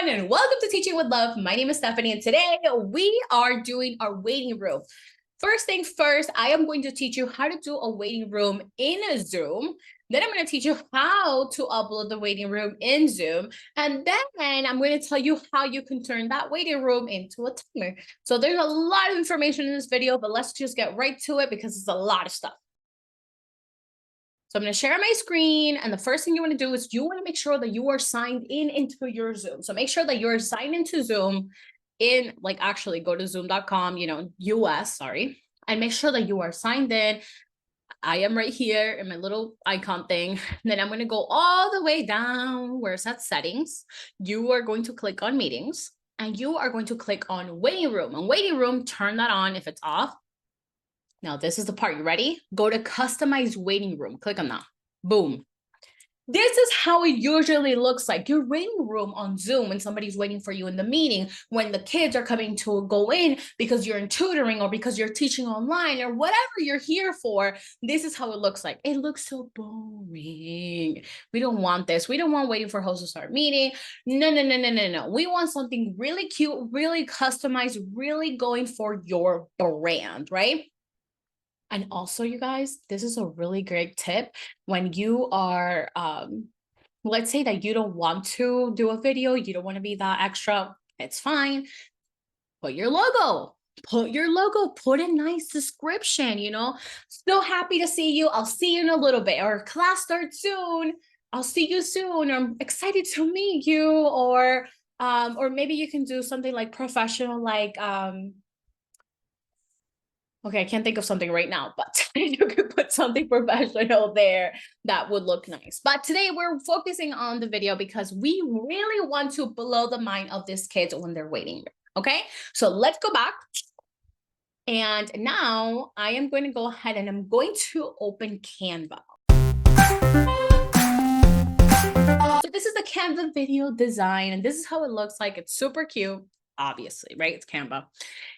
everyone, and welcome to Teaching with Love. My name is Stephanie, and today we are doing our waiting room. First things first, I am going to teach you how to do a waiting room in a Zoom. Then I'm going to teach you how to upload the waiting room in Zoom. And then I'm going to tell you how you can turn that waiting room into a timer. So there's a lot of information in this video, but let's just get right to it because it's a lot of stuff. So I'm going to share my screen, and the first thing you want to do is you want to make sure that you are signed in into your Zoom. So make sure that you're signed into Zoom actually go to zoom.com, US, sorry, and make sure that you are signed in. I am right here in my little icon thing. Then I'm going to go all the way down where it says settings. You are going to click on meetings, and you are going to click on waiting room. And waiting room, turn that on if it's off. Now, this is the part. You ready? Go to customize waiting room. Click on that. Boom. This is how it usually looks like. Your waiting room on Zoom when somebody's waiting for you in the meeting, when the kids are coming to go in because you're in tutoring or because you're teaching online or whatever you're here for. This is how it looks like. It looks so boring. We don't want this. We don't want waiting for hosts to start meeting. No. We want something really cute, really customized, really going for your brand, right? And also, you guys, this is a really great tip when you are, let's say that you don't want to do a video, you don't want to be that extra, it's fine. Put your logo, put a nice description, so happy to see you. I'll see you in a little bit, or class starts soon. I'll see you soon. I'm excited to meet you. Or maybe you can do something like professional, like, okay, I can't think of something right now, but you could put something professional there that would look nice. But today we're focusing on the video because we really want to blow the mind of these kids when they're waiting. Okay, so let's go back. And now I am going to go ahead and I'm going to open Canva. So this is the Canva video design, and this is how it looks like. It's super cute. Obviously, right? It's Canva.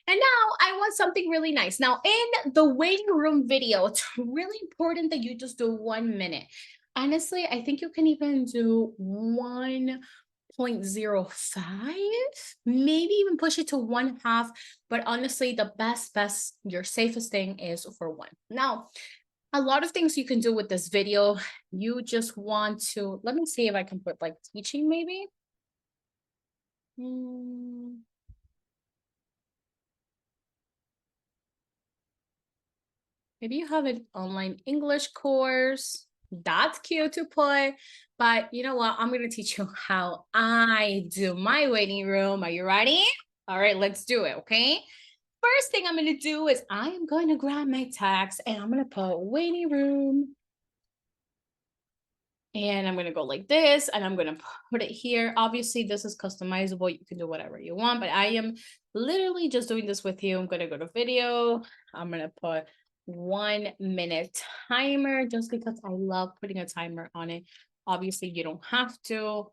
And now I want something really nice. Now, in the waiting room video, it's really important that you just do 1 minute. Honestly, I think you can even do 1.05, maybe even push it to 1/2. But honestly, the best, your safest thing is for 1. Now, a lot of things you can do with this video. You just want to, let me see if I can put like teaching maybe. Maybe you have an online English course. That's cute to put. But you know what? I'm going to teach you how I do my waiting room. Are you ready? All right, let's do it, okay? First thing I'm going to do is I am going to grab my text and I'm going to put waiting room. And I'm going to go like this and I'm going to put it here. Obviously, this is customizable. You can do whatever you want, but I am literally just doing this with you. I'm going to go to video. I'm going to put 1 minute timer just because I love putting a timer on it. Obviously, you don't have to,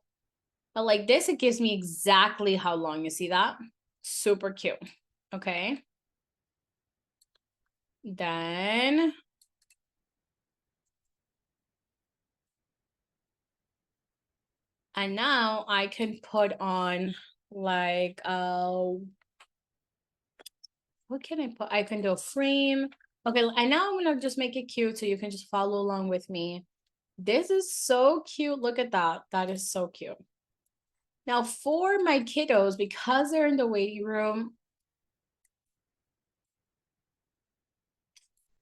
but like this, it gives me exactly how long. You see that? Super cute. Okay. Then and now I can put on like what can I put? I can do a frame. Okay, and now I'm gonna just make it cute so you can just follow along with me. This is so cute. Look at that. That is so cute. Now for my kiddos, because they're in the waiting room,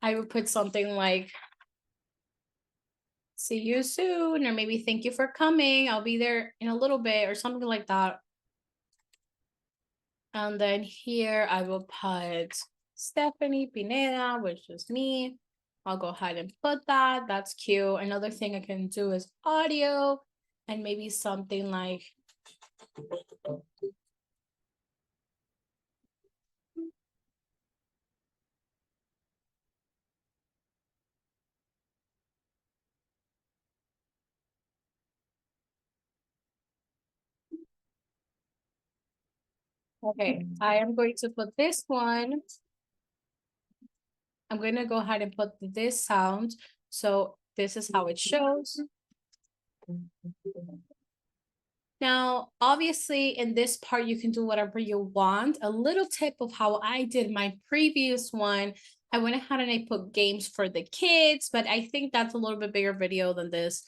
I would put something like, see you soon, or maybe thank you for coming. I'll be there in a little bit, or something like that. And then here I will put Stephanie Pineda, which is me. I'll go ahead and put that. That's cute. Another thing I can do is audio and maybe something like okay, I am going to put this one. I'm going to go ahead and put this sound. So this is how it shows. Now, obviously, in this part, you can do whatever you want. A little tip of how I did my previous one, I went ahead and I put games for the kids, but I think that's a little bit bigger video than this.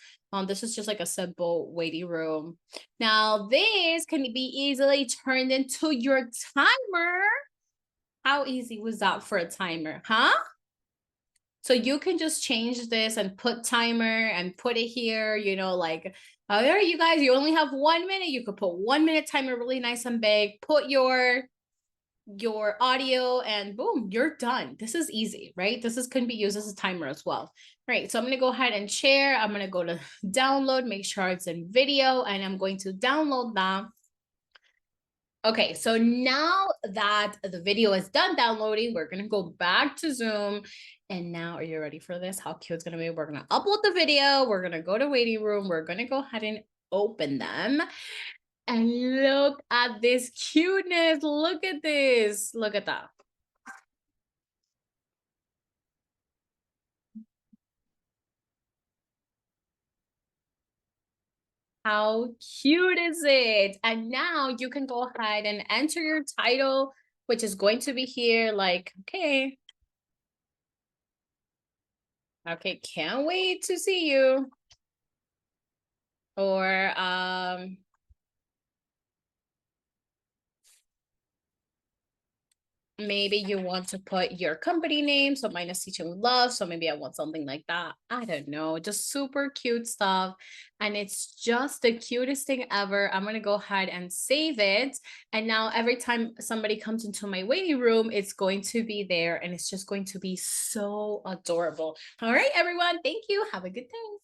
This is just like a simple waiting room. Now, this can be easily turned into your timer. How easy was that for a timer, huh? So you can just change this and put timer and put it here, you know, like, all right, you guys, you only have 1 minute. You could put 1 minute timer really nice and big, put your audio and boom, you're done. This is easy, right? This can be used as a timer as well. Right, so I'm going to go ahead and share. I'm going to go to download, make sure it's in video, and I'm going to download that. Okay, so now that the video is done downloading, we're gonna go back to Zoom. And now, are you ready for this? How cute it's gonna be. We're gonna upload the video. We're gonna go to waiting room. We're gonna go ahead and open them. And look at this cuteness. Look at this. Look at that. How cute is it? And now you can go ahead and enter your title, which is going to be here like, okay, can't wait to see you. Or maybe you want to put your company name. So mine is Teaching Love. So maybe I want something like that. I don't know, just super cute stuff. And it's just the cutest thing ever. I'm going to go ahead and save it. And now every time somebody comes into my waiting room, it's going to be there and it's just going to be so adorable. All right, everyone. Thank you. Have a good day.